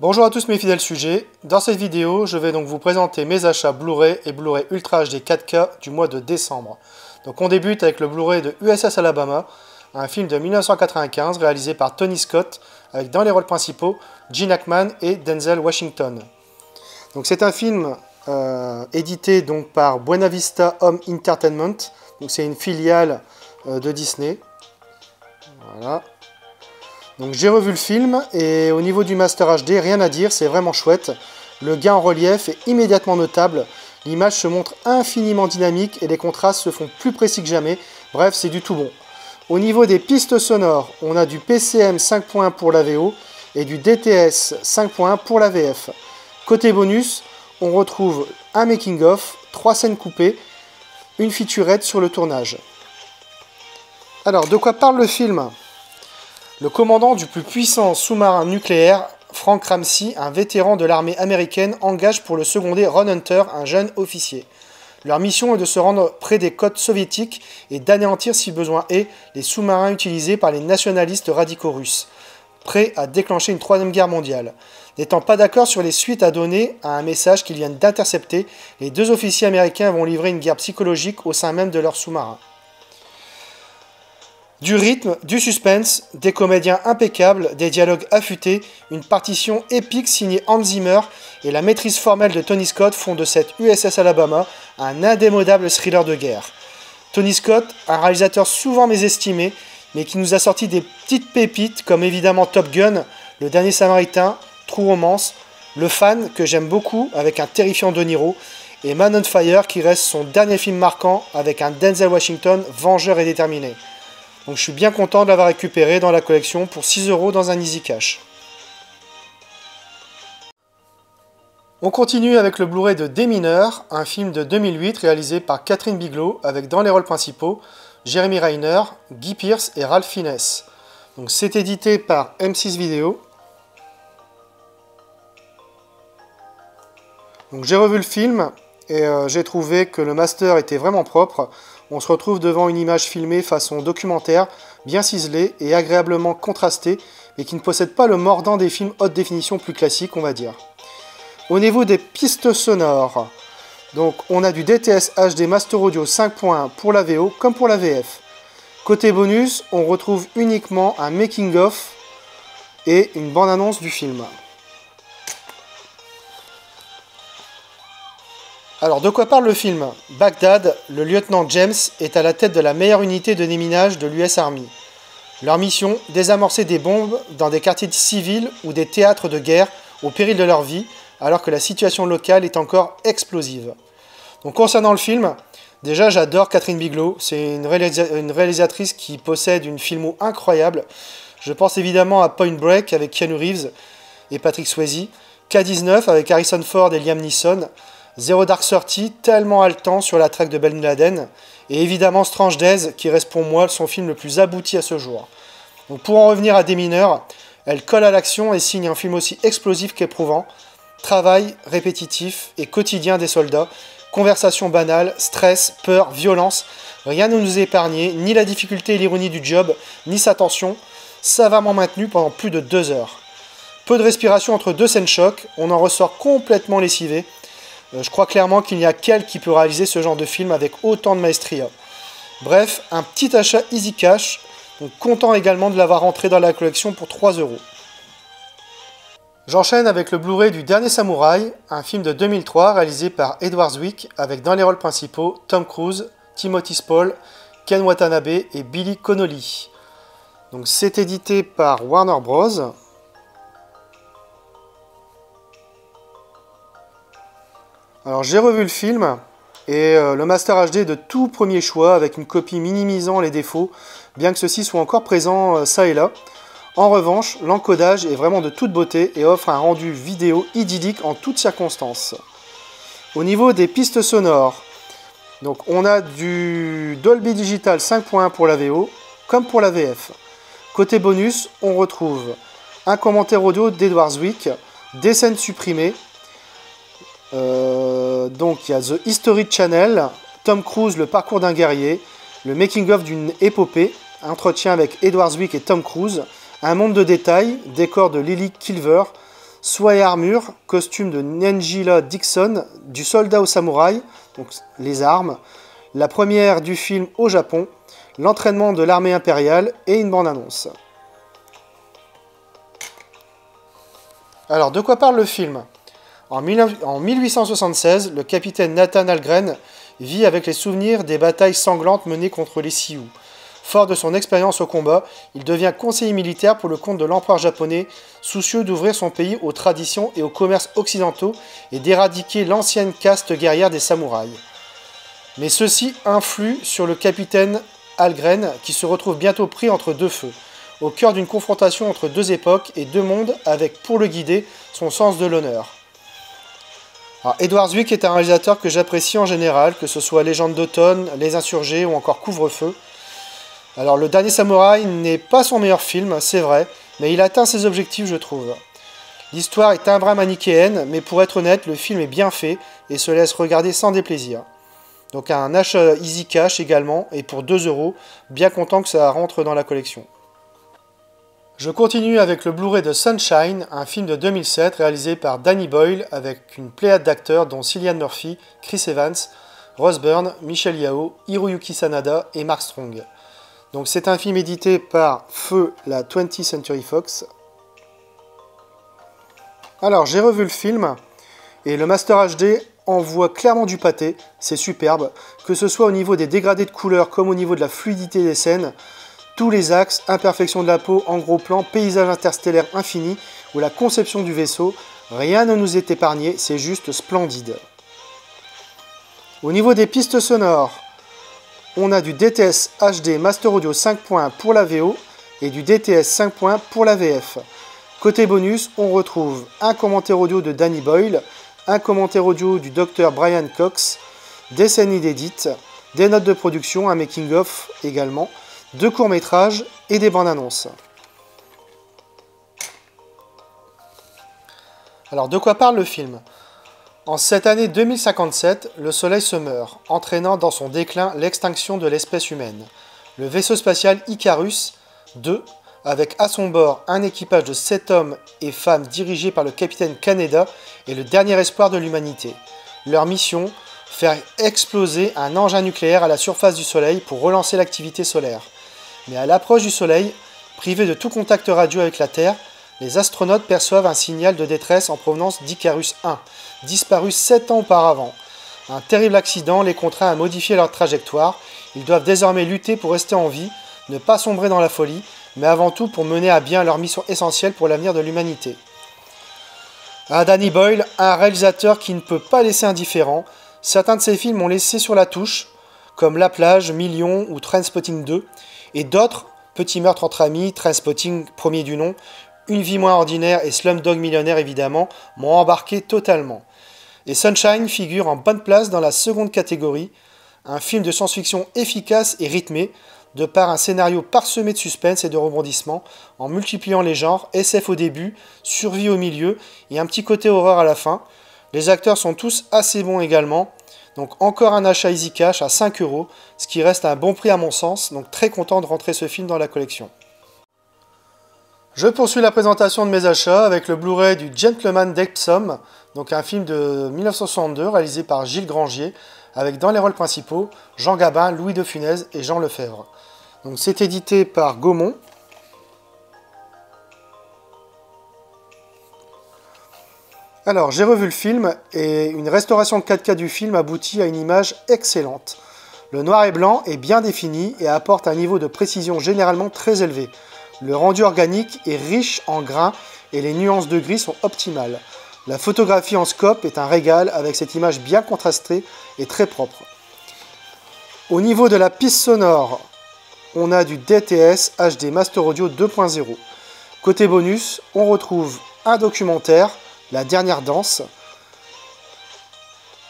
Bonjour à tous mes fidèles sujets, dans cette vidéo je vais donc vous présenter mes achats Blu-ray et Blu-ray Ultra HD 4K du mois de décembre. Donc on débute avec le Blu-ray de USS Alabama, un film de 1995 réalisé par Tony Scott avec dans les rôles principaux Gene Hackman et Denzel Washington. Donc c'est un film édité donc par Buena Vista Home Entertainment, donc c'est une filiale de Disney. Voilà. Donc j'ai revu le film et au niveau du Master HD, rien à dire, c'est vraiment chouette. Le gain en relief est immédiatement notable, l'image se montre infiniment dynamique et les contrastes se font plus précis que jamais. Bref, c'est du tout bon. Au niveau des pistes sonores, on a du PCM 5.1 pour la VO et du DTS 5.1 pour la VF. Côté bonus, on retrouve un making-of, 3 scènes coupées, une featurette sur le tournage. Alors, de quoi parle le film ? Le commandant du plus puissant sous-marin nucléaire, Frank Ramsey, un vétéran de l'armée américaine, engage pour le seconder Ron Hunter, un jeune officier. Leur mission est de se rendre près des côtes soviétiques et d'anéantir, si besoin est, les sous-marins utilisés par les nationalistes radicaux russes, prêts à déclencher une troisième guerre mondiale. N'étant pas d'accord sur les suites à donner à un message qu'ils viennent d'intercepter, les deux officiers américains vont livrer une guerre psychologique au sein même de leurs sous-marins. Du rythme, du suspense, des comédiens impeccables, des dialogues affûtés, une partition épique signée Hans Zimmer et la maîtrise formelle de Tony Scott font de cette USS Alabama un indémodable thriller de guerre. Tony Scott, un réalisateur souvent mésestimé, mais qui nous a sorti des petites pépites comme évidemment Top Gun, Le Dernier Samaritain, True Romance, Le Fan, que j'aime beaucoup avec un terrifiant De Niro, et Man on Fire qui reste son dernier film marquant avec un Denzel Washington vengeur et déterminé. Donc je suis bien content de l'avoir récupéré dans la collection pour 6 € dans un Easy Cash. On continue avec le Blu-ray de Démineur, un film de 2008 réalisé par Catherine Bigelow avec dans les rôles principaux Jeremy Renner, Guy Pearce et Ralph Fiennes. Donc c'est édité par M6 Vidéo. Donc j'ai revu le film et j'ai trouvé que le master était vraiment propre. On se retrouve devant une image filmée façon documentaire, bien ciselée et agréablement contrastée, mais qui ne possède pas le mordant des films haute définition plus classiques, on va dire. Au niveau des pistes sonores, donc on a du DTS HD Master Audio 5.1 pour la VO comme pour la VF. Côté bonus, on retrouve uniquement un making-of et une bande-annonce du film. Alors, de quoi parle le film ? Bagdad, le lieutenant James est à la tête de la meilleure unité de déminage de l'US Army. Leur mission, désamorcer des bombes dans des quartiers civils ou des théâtres de guerre au péril de leur vie, alors que la situation locale est encore explosive. Donc, concernant le film, déjà j'adore Catherine Bigelow, c'est une réalisatrice qui possède une filmo incroyable. Je pense évidemment à Point Break avec Keanu Reeves et Patrick Swayze, K-19 avec Harrison Ford et Liam Neeson, Zero Dark Thirty, tellement haletant sur la traque de Ben Laden, et évidemment Strange Days, qui reste pour moi son film le plus abouti à ce jour. Donc pour en revenir à Démineur, elle colle à l'action et signe un film aussi explosif qu'éprouvant, travail répétitif et quotidien des soldats, conversations banales, stress, peur, violence, rien ne nous est épargné, ni la difficulté et l'ironie du job, ni sa tension, savamment maintenue pendant plus de 2 heures. Peu de respiration entre deux scènes choc, on en ressort complètement lessivé. Je crois clairement qu'il n'y a qu'elle qui peut réaliser ce genre de film avec autant de maestria. Bref, un petit achat Easy Cash, donc content également de l'avoir rentré dans la collection pour 3 €. J'enchaîne avec le Blu-ray du Dernier Samouraï, un film de 2003 réalisé par Edward Zwick avec dans les rôles principaux Tom Cruise, Timothy Spall, Ken Watanabe et Billy Connolly. Donc c'est édité par Warner Bros. Alors j'ai revu le film et le Master HD est de tout premier choix avec une copie minimisant les défauts, bien que ceux-ci soient encore présents ça et là. En revanche, l'encodage est vraiment de toute beauté et offre un rendu vidéo idyllique en toutes circonstances. Au niveau des pistes sonores, donc on a du Dolby Digital 5.1 pour la VO comme pour la VF. Côté bonus, on retrouve un commentaire audio d'Edward Zwick, des scènes supprimées. Donc il y a The History Channel, Tom Cruise, le parcours d'un guerrier, le making-of d'une épopée, entretien avec Edward Zwick et Tom Cruise, un monde de détails, décor de Lily Kilver, Soie et armure, costume de Nangela Dixon, du soldat au samouraï, donc les armes, la première du film au Japon, l'entraînement de l'armée impériale et une bande-annonce. Alors, de quoi parle le film? En 1876, le capitaine Nathan Algren vit avec les souvenirs des batailles sanglantes menées contre les Sioux. Fort de son expérience au combat, il devient conseiller militaire pour le compte de l'empereur japonais, soucieux d'ouvrir son pays aux traditions et aux commerces occidentaux et d'éradiquer l'ancienne caste guerrière des samouraïs. Mais ceci influe sur le capitaine Algren, qui se retrouve bientôt pris entre deux feux, au cœur d'une confrontation entre deux époques et deux mondes, avec pour le guider son sens de l'honneur. Edward Zwick est un réalisateur que j'apprécie en général, que ce soit Légende d'automne, Les Insurgés ou encore Couvre-feu. Alors, Le Dernier Samouraï n'est pas son meilleur film, c'est vrai, mais il atteint ses objectifs, je trouve. L'histoire est un brin manichéenne, mais pour être honnête, le film est bien fait et se laisse regarder sans déplaisir. Donc un achat Easy Cash également, et pour 2 €, bien content que ça rentre dans la collection. Je continue avec le Blu-ray de Sunshine, un film de 2007 réalisé par Danny Boyle avec une pléiade d'acteurs dont Cillian Murphy, Chris Evans, Rose Byrne, Michelle Yeoh, Hiroyuki Sanada et Mark Strong. Donc c'est un film édité par Feu, la 20th Century Fox. Alors j'ai revu le film et le Master HD envoie clairement du pâté, c'est superbe, que ce soit au niveau des dégradés de couleurs comme au niveau de la fluidité des scènes, tous les axes, imperfection de la peau, en gros plan, paysage interstellaire infini ou la conception du vaisseau, rien ne nous est épargné, c'est juste splendide. Au niveau des pistes sonores, on a du DTS HD Master Audio 5 points pour la VO et du DTS 5 points pour la VF. Côté bonus, on retrouve un commentaire audio de Danny Boyle, un commentaire audio du Dr Brian Cox, des scènes inédites, des notes de production, un making-of également, 2 courts-métrages et des bandes annonces. Alors, de quoi parle le film? En cette année 2057, le Soleil se meurt, entraînant dans son déclin l'extinction de l'espèce humaine. Le vaisseau spatial Icarus II, avec à son bord un équipage de 7 hommes et femmes dirigé par le capitaine Kaneda, est le dernier espoir de l'humanité. Leur mission, faire exploser un engin nucléaire à la surface du Soleil pour relancer l'activité solaire. Mais à l'approche du Soleil, privés de tout contact radio avec la Terre, les astronautes perçoivent un signal de détresse en provenance d'Icarus I, disparu 7 ans auparavant. Un terrible accident les contraint à modifier leur trajectoire. Ils doivent désormais lutter pour rester en vie, ne pas sombrer dans la folie, mais avant tout pour mener à bien leur mission essentielle pour l'avenir de l'humanité. Danny Boyle, un réalisateur qui ne peut pas laisser indifférent. Certains de ses films ont laissé sur la touche, comme La Plage, Million ou Trainspotting 2, et d'autres, Petit meurtre entre amis, Trainspotting premier du nom, Une vie moins ordinaire et Slumdog Millionnaire évidemment, m'ont embarqué totalement. Et Sunshine figure en bonne place dans la seconde catégorie, un film de science-fiction efficace et rythmé, de par un scénario parsemé de suspense et de rebondissements, en multipliant les genres, SF au début, survie au milieu et un petit côté horreur à la fin. Les acteurs sont tous assez bons également, donc encore un achat Easy Cash à 5 €, ce qui reste un bon prix à mon sens, donc très content de rentrer ce film dans la collection. Je poursuis la présentation de mes achats avec le Blu-ray du Gentleman d'Epsom, donc un film de 1962 réalisé par Gilles Grangier, avec dans les rôles principaux Jean Gabin, Louis de Funès et Jean Lefebvre. Donc c'est édité par Gaumont. Alors j'ai revu le film et une restauration 4K du film aboutit à une image excellente. Le noir et blanc est bien défini et apporte un niveau de précision généralement très élevé. Le rendu organique est riche en grains et les nuances de gris sont optimales. La photographie en scope est un régal avec cette image bien contrastée et très propre. Au niveau de la piste sonore, on a du DTS HD Master Audio 2.0. Côté bonus, on retrouve un documentaire, La Dernière Danse,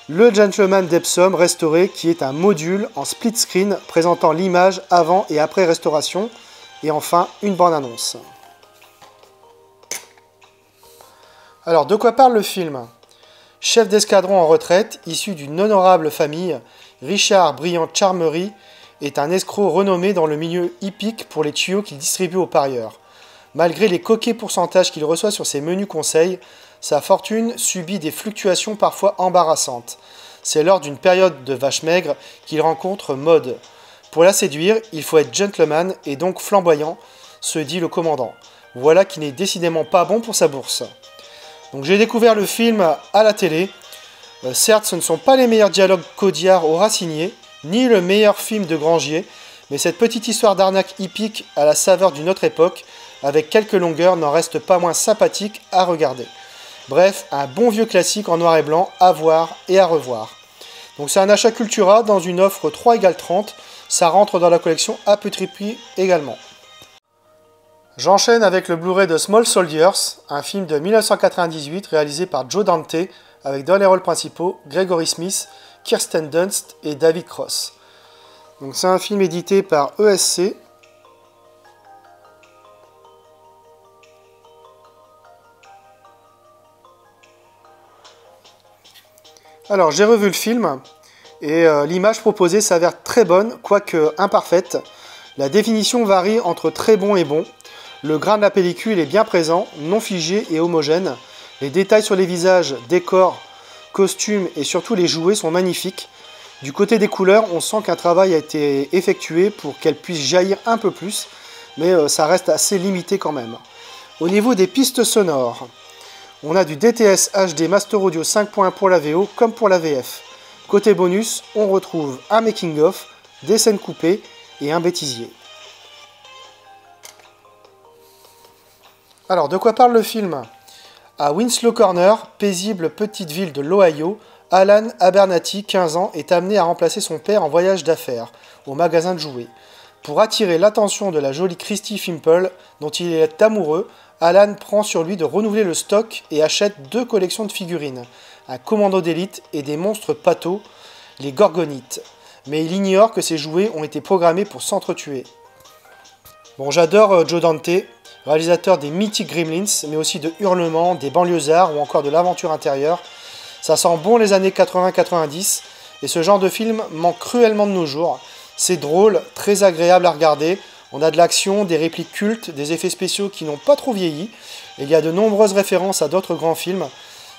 le Gentleman d'Epsom restauré qui est un module en split screen présentant l'image avant et après restauration, et enfin une bande-annonce. Alors, de quoi parle le film? Chef d'escadron en retraite, issu d'une honorable famille, Richard Brillant Charmery est un escroc renommé dans le milieu hippique pour les tuyaux qu'il distribue aux parieurs. Malgré les coquets pourcentages qu'il reçoit sur ses menus conseils, sa fortune subit des fluctuations parfois embarrassantes. C'est lors d'une période de vache maigre qu'il rencontre Maud. Pour la séduire, il faut être gentleman et donc flamboyant, se dit le commandant. Voilà qui n'est décidément pas bon pour sa bourse. Donc j'ai découvert le film à la télé. Certes, ce ne sont pas les meilleurs dialogues qu'Audiard aura signés, ni le meilleur film de Grangier, mais cette petite histoire d'arnaque hippique à la saveur d'une autre époque, avec quelques longueurs, n'en reste pas moins sympathique à regarder. Bref, un bon vieux classique en noir et blanc à voir et à revoir. Donc c'est un achat Cultura dans une offre 3 égale 30, ça rentre dans la collection à petit prix également. J'enchaîne avec le Blu-ray de Small Soldiers, un film de 1998 réalisé par Joe Dante, avec dans les rôles principaux Gregory Smith, Kirsten Dunst et David Cross. Donc c'est un film édité par ESC. Alors j'ai revu le film et l'image proposée s'avère très bonne, quoique imparfaite. La définition varie entre très bon et bon. Le grain de la pellicule est bien présent, non figé et homogène. Les détails sur les visages, décors, costumes et surtout les jouets sont magnifiques. Du côté des couleurs, on sent qu'un travail a été effectué pour qu'elles puissent jaillir un peu plus, mais ça reste assez limité quand même. Au niveau des pistes sonores, on a du DTS HD Master Audio 5.1 pour la VO comme pour la VF. Côté bonus, on retrouve un making-of, des scènes coupées et un bêtisier. Alors, de quoi parle le film? À Winslow Corner, paisible petite ville de l'Ohio, Alan Abernathy, 15 ans, est amené à remplacer son père en voyage d'affaires, au magasin de jouets. Pour attirer l'attention de la jolie Christy Fimple, dont il est amoureux, Alan prend sur lui de renouveler le stock et achète 2 collections de figurines, un commando d'élite et des monstres patos, les Gorgonites. Mais il ignore que ces jouets ont été programmés pour s'entretuer. Bon, j'adore Joe Dante, réalisateur des mythiques Gremlins, mais aussi de Hurlement, des Banlieusards ou encore de l'Aventure intérieure. Ça sent bon les années 80-90, et ce genre de film manque cruellement de nos jours. C'est drôle, très agréable à regarder, on a de l'action, des répliques cultes, des effets spéciaux qui n'ont pas trop vieilli, et il y a de nombreuses références à d'autres grands films.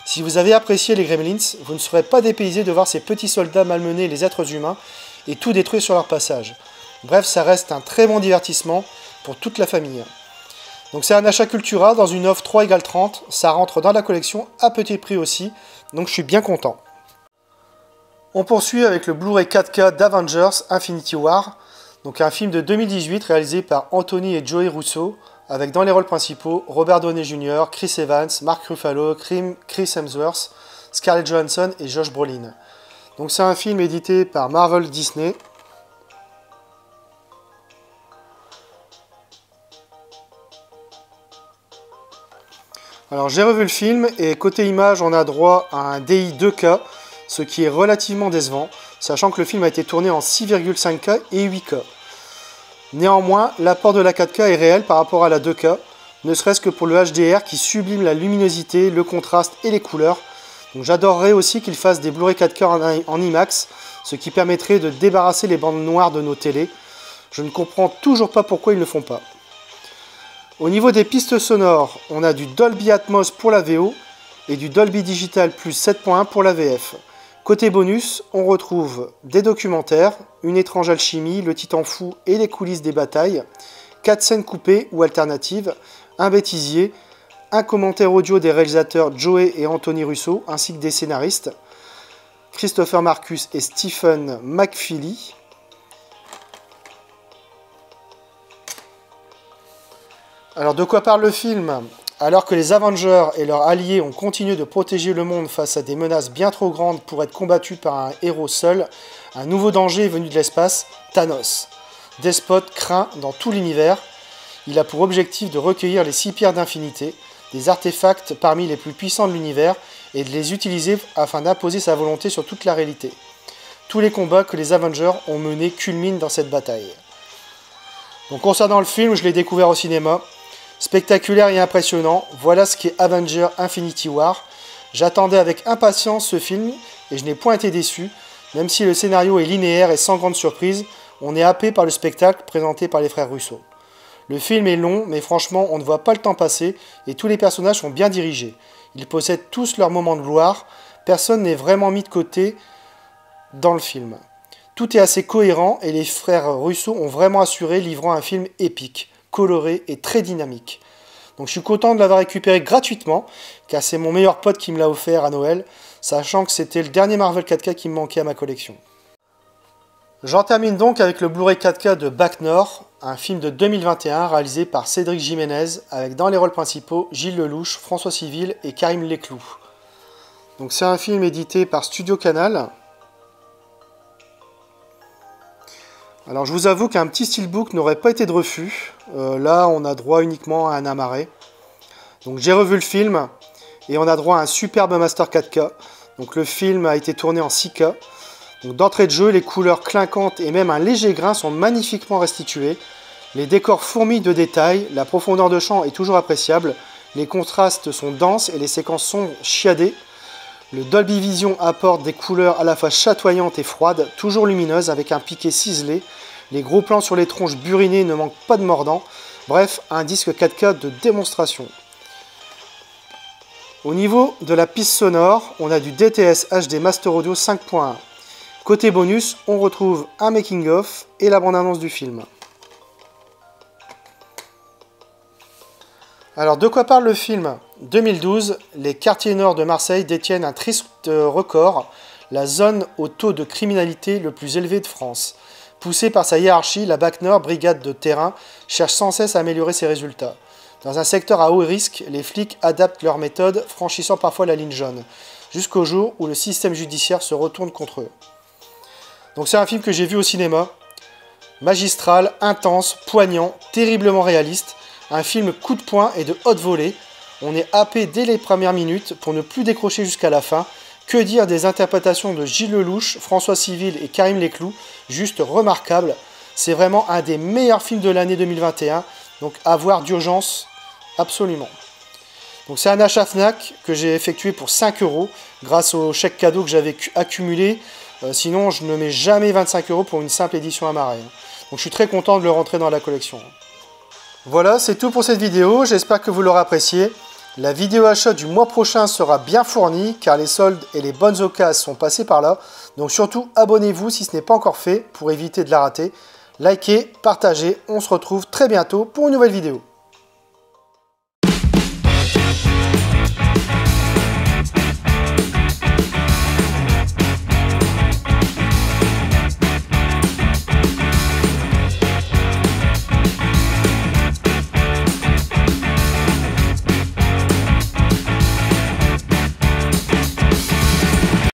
Si vous avez apprécié les Gremlins, vous ne serez pas dépaysé de voir ces petits soldats malmener les êtres humains et tout détruire sur leur passage. Bref, ça reste un très bon divertissement pour toute la famille. Donc c'est un achat Cultura dans une offre 3 égale 30, ça rentre dans la collection à petit prix aussi, donc je suis bien content. On poursuit avec le Blu-ray 4K d'Avengers Infinity War, donc un film de 2018 réalisé par Anthony et Joey Russo, avec dans les rôles principaux Robert Downey Jr., Chris Evans, Mark Ruffalo, Chris Hemsworth, Scarlett Johansson et Josh Brolin. Donc c'est un film édité par Marvel Disney. Alors j'ai revu le film et côté image on a droit à un DI 2K, ce qui est relativement décevant, sachant que le film a été tourné en 6,5K et 8K. Néanmoins, l'apport de la 4K est réel par rapport à la 2K, ne serait-ce que pour le HDR qui sublime la luminosité, le contraste et les couleurs. Donc j'adorerais aussi qu'ils fassent des Blu-ray 4K en IMAX, ce qui permettrait de débarrasser les bandes noires de nos télés. Je ne comprends toujours pas pourquoi ils ne le font pas. Au niveau des pistes sonores, on a du Dolby Atmos pour la VO et du Dolby Digital plus 7.1 pour la VF. Côté bonus, on retrouve des documentaires, Une étrange alchimie, Le Titan fou et les coulisses des batailles, 4 scènes coupées ou alternatives, un bêtisier, un commentaire audio des réalisateurs Joey et Anthony Russo, ainsi que des scénaristes, Christopher Marcus et Stephen McFeely. Alors de quoi parle le film? Alors que les Avengers et leurs alliés ont continué de protéger le monde face à des menaces bien trop grandes pour être combattus par un héros seul, un nouveau danger est venu de l'espace, Thanos. Despote craint dans tout l'univers, il a pour objectif de recueillir les 6 pierres d'infinité, des artefacts parmi les plus puissants de l'univers, et de les utiliser afin d'imposer sa volonté sur toute la réalité. Tous les combats que les Avengers ont menés culminent dans cette bataille. Donc concernant le film, je l'ai découvert au cinéma. Spectaculaire et impressionnant, voilà ce qu'est Avengers Infinity War. J'attendais avec impatience ce film et je n'ai point été déçu. Même si le scénario est linéaire et sans grande surprise, on est happé par le spectacle présenté par les frères Russo. Le film est long, mais franchement, on ne voit pas le temps passer et tous les personnages sont bien dirigés. Ils possèdent tous leur moment de gloire, personne n'est vraiment mis de côté dans le film. Tout est assez cohérent et les frères Russo ont vraiment assuré, livrant un film épique, coloré et très dynamique. Donc je suis content de l'avoir récupéré gratuitement, car c'est mon meilleur pote qui me l'a offert à Noël, sachant que c'était le dernier Marvel 4K qui me manquait à ma collection. J'en termine donc avec le Blu-ray 4K de Bac Nord, un film de 2021 réalisé par Cédric Jiménez, avec dans les rôles principaux Gilles Lelouch, François Civil et Karim Leclou. Donc c'est un film édité par Studio Canal. Alors je vous avoue qu'un petit steelbook n'aurait pas été de refus. Là on a droit uniquement à un amarré. Donc j'ai revu le film et on a droit à un superbe master 4K. Donc le film a été tourné en 6K. Donc d'entrée de jeu, les couleurs clinquantes et même un léger grain sont magnifiquement restitués. Les décors fourmillent de détails, la profondeur de champ est toujours appréciable. Les contrastes sont denses et les séquences sombres chiadées. Le Dolby Vision apporte des couleurs à la fois chatoyantes et froides, toujours lumineuses avec un piqué ciselé. Les gros plans sur les tronches burinées ne manquent pas de mordant. Bref, un disque 4K de démonstration. Au niveau de la piste sonore, on a du DTS HD Master Audio 5.1. Côté bonus, on retrouve un making-of et la bande-annonce du film. Alors, de quoi parle le film? 2012, les quartiers nord de Marseille détiennent un triste record, la zone au taux de criminalité le plus élevé de France. Poussée par sa hiérarchie, la BAC Nord, brigade de terrain, cherche sans cesse à améliorer ses résultats. Dans un secteur à haut risque, les flics adaptent leurs méthodes, franchissant parfois la ligne jaune, jusqu'au jour où le système judiciaire se retourne contre eux. Donc c'est un film que j'ai vu au cinéma, magistral, intense, poignant, terriblement réaliste, un film coup de poing et de haute volée. On est happé dès les premières minutes pour ne plus décrocher jusqu'à la fin. Que dire des interprétations de Gilles Lelouch, François Civil et Karim Leclou, juste remarquable. C'est vraiment un des meilleurs films de l'année 2021, donc à voir d'urgence, absolument. Donc c'est un achat Fnac que j'ai effectué pour 5 € grâce au chèque cadeau que j'avais accumulé. Sinon, je ne mets jamais 25 € pour une simple édition amarrée. Donc je suis très content de le rentrer dans la collection. Voilà, c'est tout pour cette vidéo. J'espère que vous l'aurez apprécié. La vidéo achat du mois prochain sera bien fournie car les soldes et les bonnes occasions sont passés par là. Donc surtout, abonnez-vous si ce n'est pas encore fait pour éviter de la rater. Likez, partagez. On se retrouve très bientôt pour une nouvelle vidéo.